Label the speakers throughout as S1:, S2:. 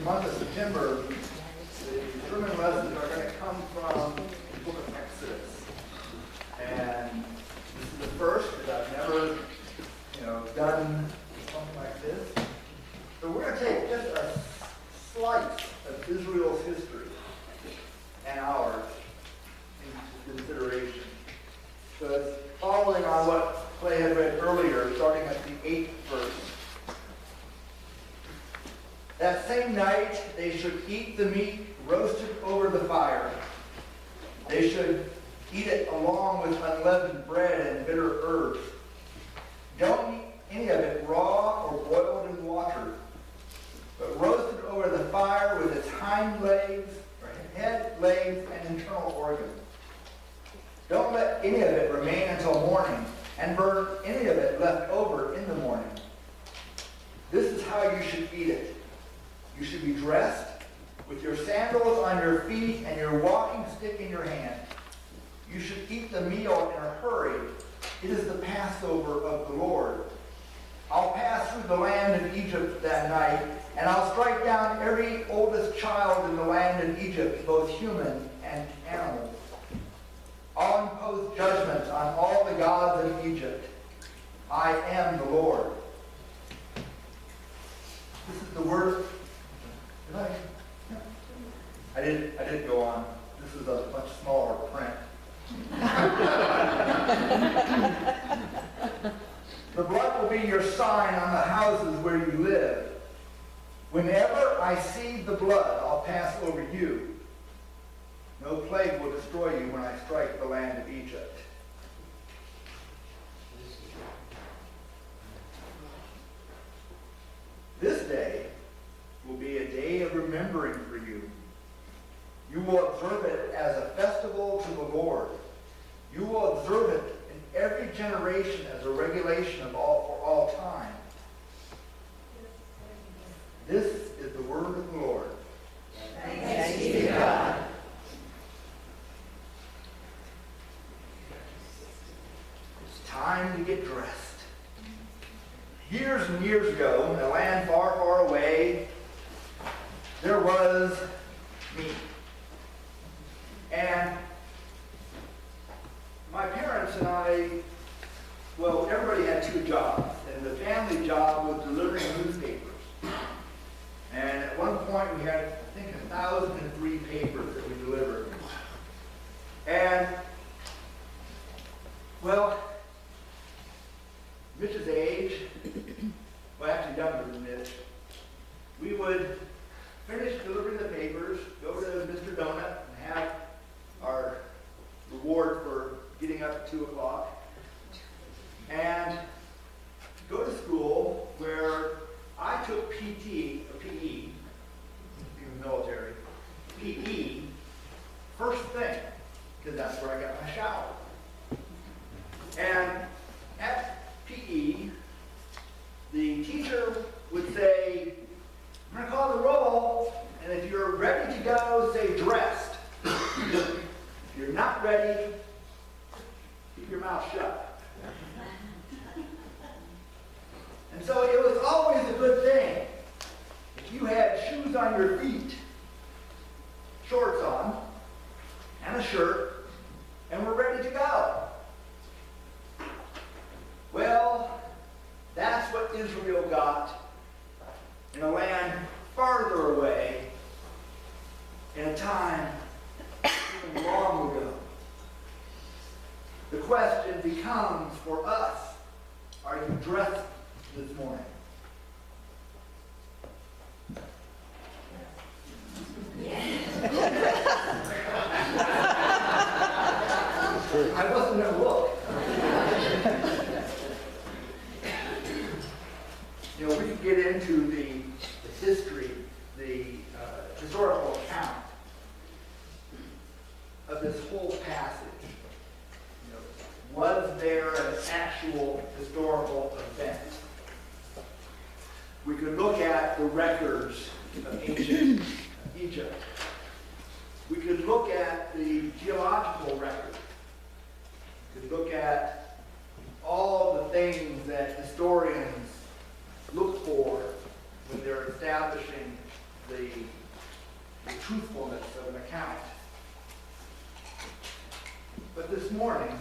S1: month of September, the sermon lessons are going to come from the book of Exodus. And this is the first, because I've never, done something like this. So we're going to take just a slice of Israel's history and ours into consideration. So it's following on what Clay had read earlier, starting at the 8th verse. That same night they should eat the meat roasted over the fire. They should eat it along with unleavened bread and bitter herbs. Don't eat any of it raw or boiled in water, but roasted over the fire with its hind legs, or head, legs, and internal organs. Don't let any of it remain until morning, and burn any of it left over in the morning. This is how you should eat it. You should be dressed with your sandals on your feet and your walking stick in your hand. You should eat the meal in a hurry. It is the Passover of the Lord. I'll pass through the land of Egypt that night, and I'll strike down every oldest child in the land of Egypt, both human and animals. I'll impose judgment on all the gods of Egypt. I am the Lord. This is the word. I did go on. This is a much smaller print. The blood will be your sign on the houses where you live. Whenever I see the blood, I'll pass over you. No plague will destroy you when I strike the land of Egypt. This day will be a day of remembering for you. You will observe it as a festival to the Lord. You will observe it in every generation as a regulation for all time. This is the word of the Lord.
S2: Thanks be to God.
S1: It's time to get dressed. Years and years ago, in a land far, far away, there was me. And my parents and I, everybody had two jobs. And the family job was delivering newspapers. And at one point we had, I think, 1,003 papers that we delivered. And, Mitch's age, actually younger than Mitch, we would finish delivering the papers, go to Mr. Donut and have our reward for getting up at 2 o'clock, and go to school where I took PT, or PE, in the military, PE, first thing, because that's where I got my shower. And at PE, the teacher would say, I'm going to call the roll, and if you're ready to go, say dressed. If you're not ready, keep your mouth shut. And so it was always a good thing if you had shoes on your feet, shorts on, and a shirt, and were ready to go. Well, that's what Israel got in a land farther away in a time even long ago. The question becomes for us, are you dressed this morning? I wasn't going to look. We could get into the history, the historical account of this whole passage. Was there an actual historical event? We could look at the records of ancient Egypt. We could look at the geological record. We could look at all the things that historians look for when they're establishing the count. But this morning,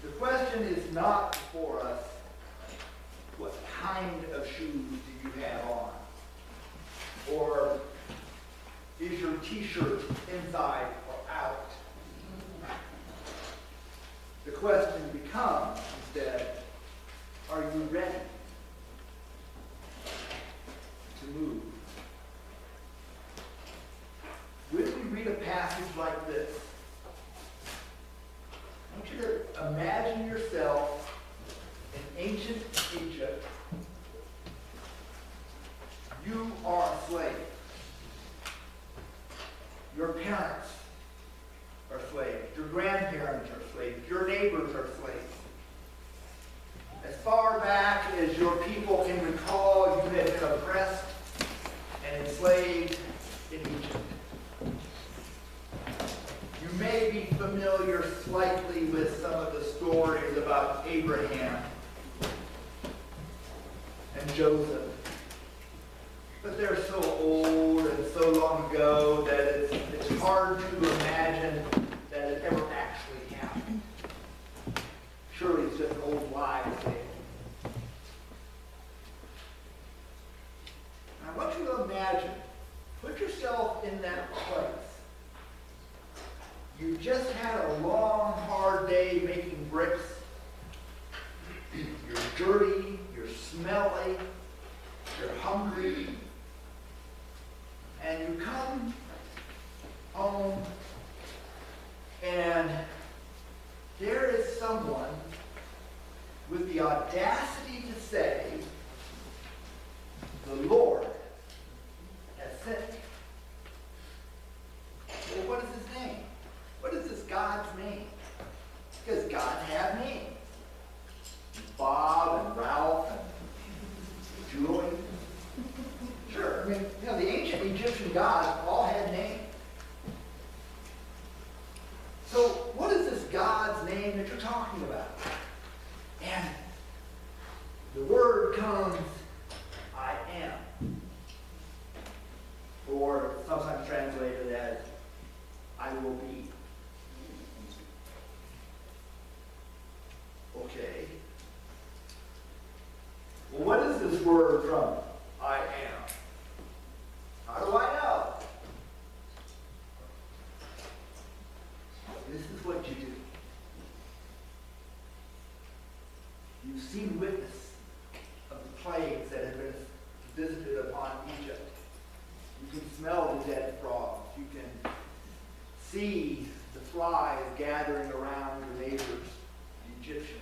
S1: the question is not before us, what kind of shoes do you have on? Or is your t-shirt inside or out? The question becomes instead, are you ready to move? When we read a passage like this, I want you to imagine yourself in ancient Egypt. You are a slave. Your parents are slaves. Your grandparents are slaves. Your neighbors are slaves. As far back as your people can recall, you have been oppressed and enslaved in Egypt. You may be familiar slightly with some of the stories about Abraham and Joseph. But they're so old and so long ago that it's hard to imagine that it ever actually happened. Surely it's just an old wives' tale. I want you to imagine, put yourself in that place. You just had a long, hard day making bricks. You're dirty, you're smelly, you're hungry. And you come home and there is someone with the audacity to say, the Lord has sent me. Well, what is his name? What is this God's name? Because God had names. Bob and Ralph and Julie. Sure, I mean, the ancient Egyptian gods all had names. So what is this God's name that you're talking about? And the word comes, I am. Or sometimes translated as, I will be. Okay. Well, what is this word from? I am. How do I know? This is what you do. You've seen witness of the plagues that have been visited upon Egypt. You can smell the dead frogs. You can see the flies gathering around your neighbors, the Egyptians.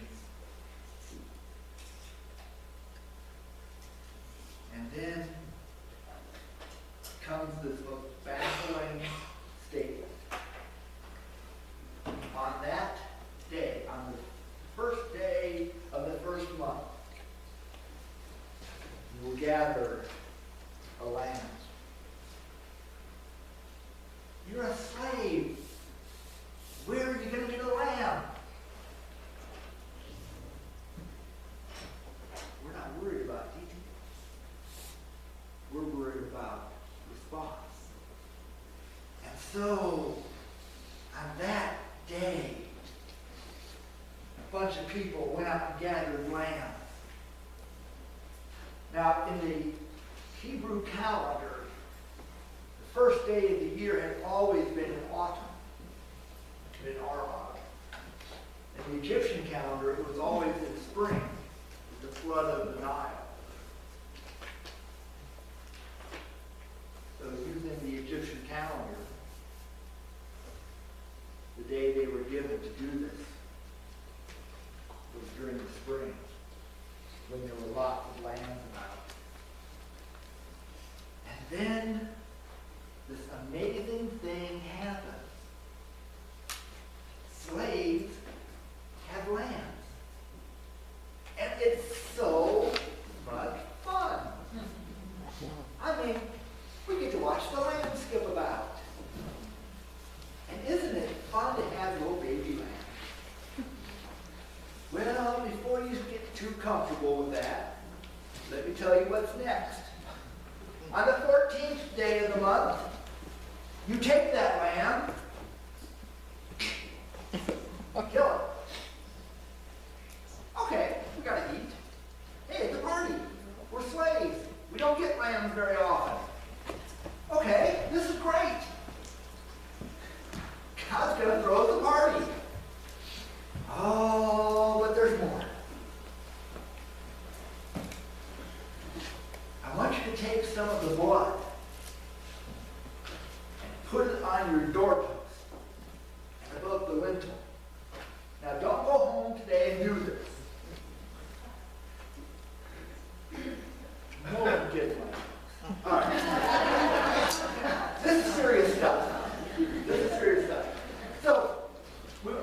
S1: And then comes this most baffling statement. On that day, on the first day of the first month, you will gather a lamb. You're a slave. Where are you going to get a lamb? We're not worried about eating. We're worried about response. And so, on that day, a bunch of people went out and gathered lambs. Now, in the Hebrew calendar, the first day of the year had always been in autumn, in our autumn. In the Egyptian calendar, it was always in spring, with the flood of the Nile. So using the Egyptian calendar, the day they were given to do this was during the spring, when there were lots of lambs about. And then this amazing thing happens. Slaves have lambs. And it's so much fun. I mean, we get to watch the lambs skip about. And isn't it fun to have your baby lamb? Well, before you get too comfortable with that, let me tell you what's next. On the 14th day of the month, You take that lamb, kill it. Okay, we gotta eat. Hey, it's a party. We're slaves. We don't get lambs very often. Okay, this is great. God's gonna throw us a party. Oh, but there's more. I want you to take some of the blood and put it on your doorpost above the lintel. Now, don't go home today and do this. No one gets one. All right. This is serious stuff. This is serious stuff. So,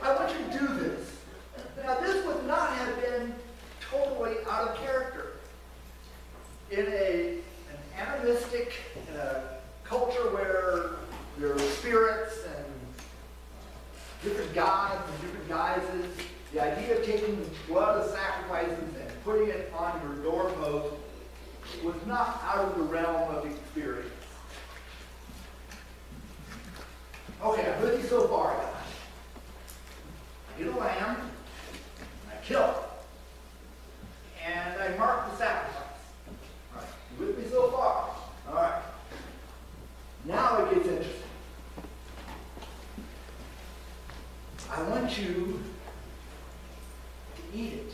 S1: I want you to do this. Now, this would not have been totally out of character. In an animistic culture where there are spirits and different gods and different guises, the idea of taking the blood of sacrifices and putting it on your doorpost was not out of the realm of experience. Okay, I'm with you so far, guys. I get a lamb, I kill it, and I mark the sacrifice. All right, you with me so far? All right. Now it gets interesting. I want you to eat it.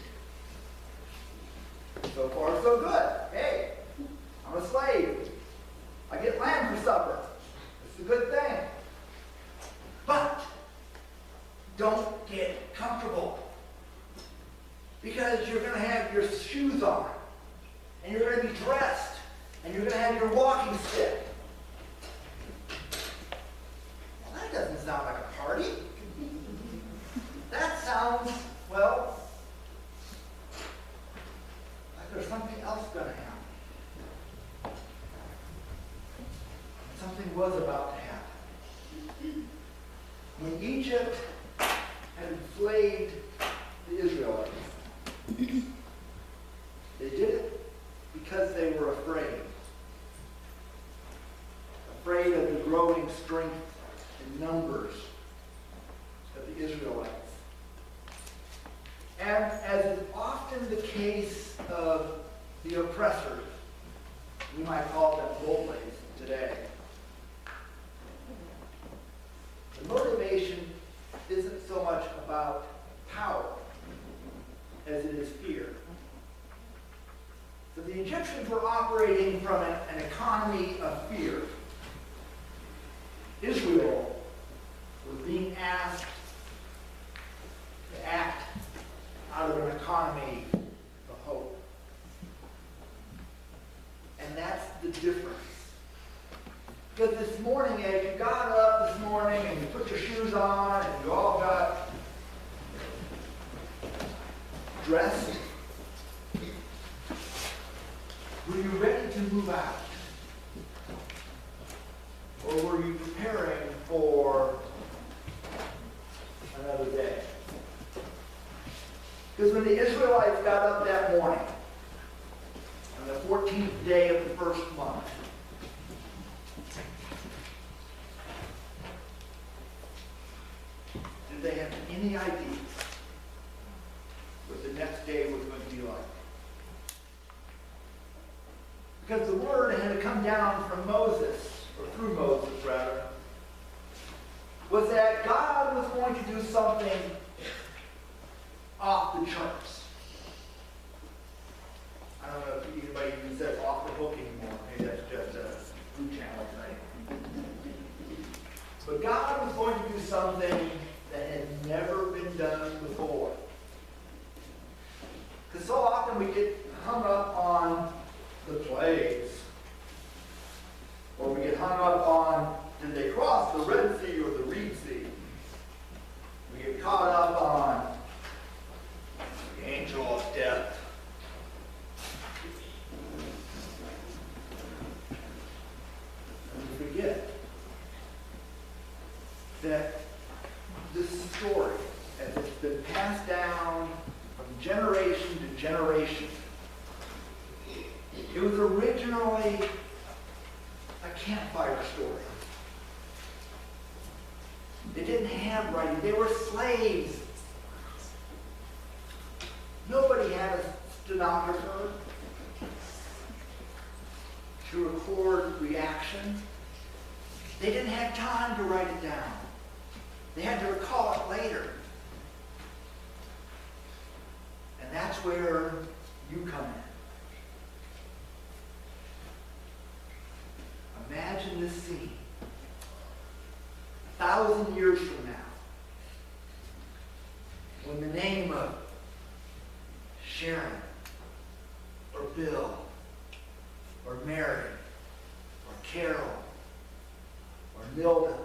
S1: So far, so good. Hey, I'm a slave. I get lamb for supper. It's a good thing. But don't get comfortable. Because you're going to have your shoes on. And you're going to be dressed. And you're going to have your walking stick. Well, that doesn't sound like a party. That sounds, well, like there's something else going to happen. Something was about to happen. When Egypt had enslaved the Israelites, they did it because they were afraid. Afraid of the growing strength and numbers of the Israelites. And as is often the case of the oppressors, we might call them bullies today, the motivation isn't so much about power as it is fear. So the Egyptians were operating from an economy of fear. Israel was being asked to act out of an economy of hope. And that's the difference. Because this morning, as you got up this morning and you put your shoes on and you all got dressed, were you ready to move out? Or were you preparing for another day? Because when the Israelites got up that morning, on the 14th day of the first month, did they have any idea what the next day was going to be like? Because the word had to come down from Moses, or through Moses rather, was that God was going to do something off the charts. I don't know if anybody even says off the hook anymore. Maybe that's just a Blue Channel thing. But God was going to do something that had never been done before. Because so often we get hung up on the plagues. Or we get hung up on, did they cross the Red Sea or the Reed Sea? We get caught up on the angel of death. And we forget that this story, as it's been passed down from generation to generation, it was originally a campfire story. They didn't have writing. They were slaves. Nobody had a stenographer to record reactions. They didn't have time to write it down. They had to recall it later. And that's where you come in. Imagine this scene. 1,000 years from now, when the name of Sharon, or Bill, or Mary, or Carol, or Nilda,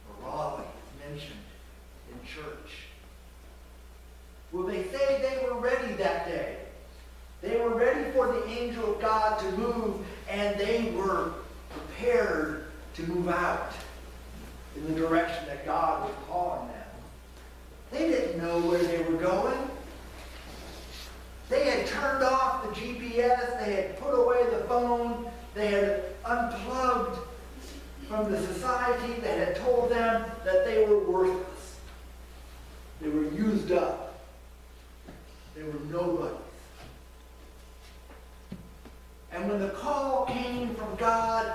S1: or Raleigh is mentioned in church. Will they say they were ready that day? They were ready for the angel of God to move, and they were prepared to move out in the direction that God was calling them. They didn't know where they were going. They had turned off the GPS. They had put away the phone. They had unplugged from the society that had told them that they were worthless. They were used up. They were nobodies. And when the call came from God,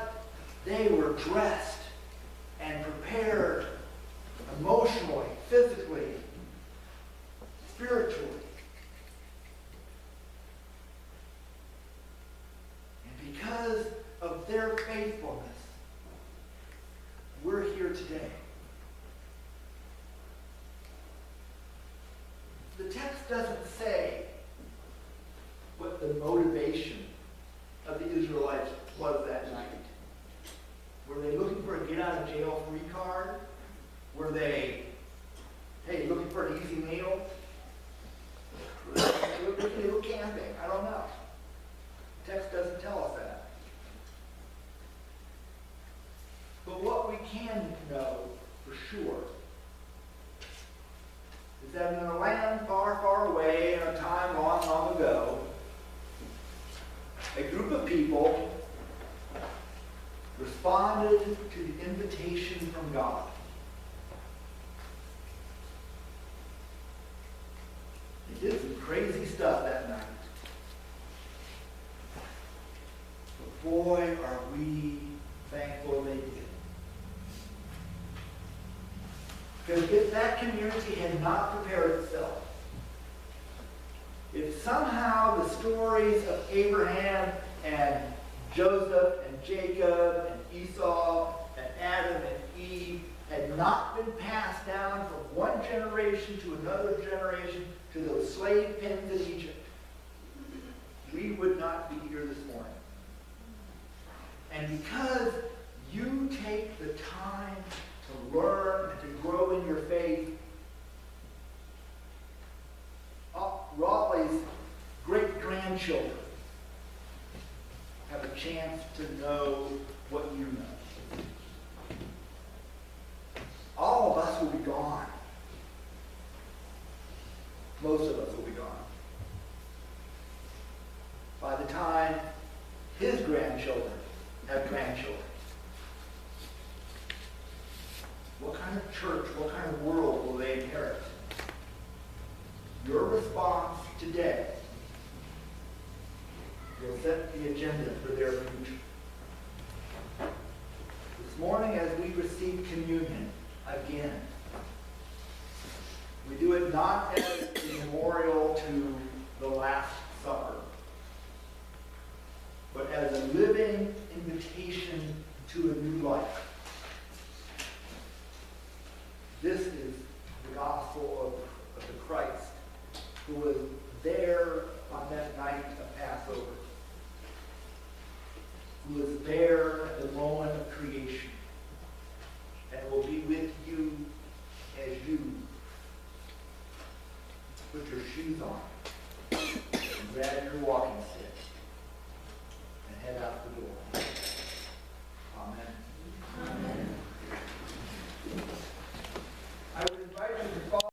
S1: they were dressed and prepared emotionally, physically, spiritually. And because of their faithfulness, we're here today. The text doesn't say what the motivation of the Israelites was that night. Were they looking for a get-out-of-jail-free card? Were they, hey, looking for an easy meal? Were they looking to go camping? I don't know. The text doesn't tell us that. But what we can know for sure is that in a land far, far away, in a time long, long ago, a group of people responded to the invitation from God. They did some crazy stuff that night. But boy, are we thankful they did. Because if that community had not prepared itself, if somehow the stories of Abraham and Joseph and Jacob and Esau and Adam and Eve had not been passed down from one generation to another generation to those slave pens in Egypt, we would not be here this morning. And because you take the time to learn and to grow in your faith, Raleigh's great-grandchildren have a chance to know what you know. All of us will be gone. Most of us will be gone. By the time his grandchildren have grandchildren. What kind of church, what kind of world will they inherit? Your response today will set the agenda for their future. This morning, as we receive communion again, we do it not as a memorial to the Last Supper, but as a living invitation to a new life. This is the gospel of the Christ who was there on that night of Passover, who was there at the moment of creation, and will be with you as you put your shoes on and grab your walking stick and head out the door. Amen.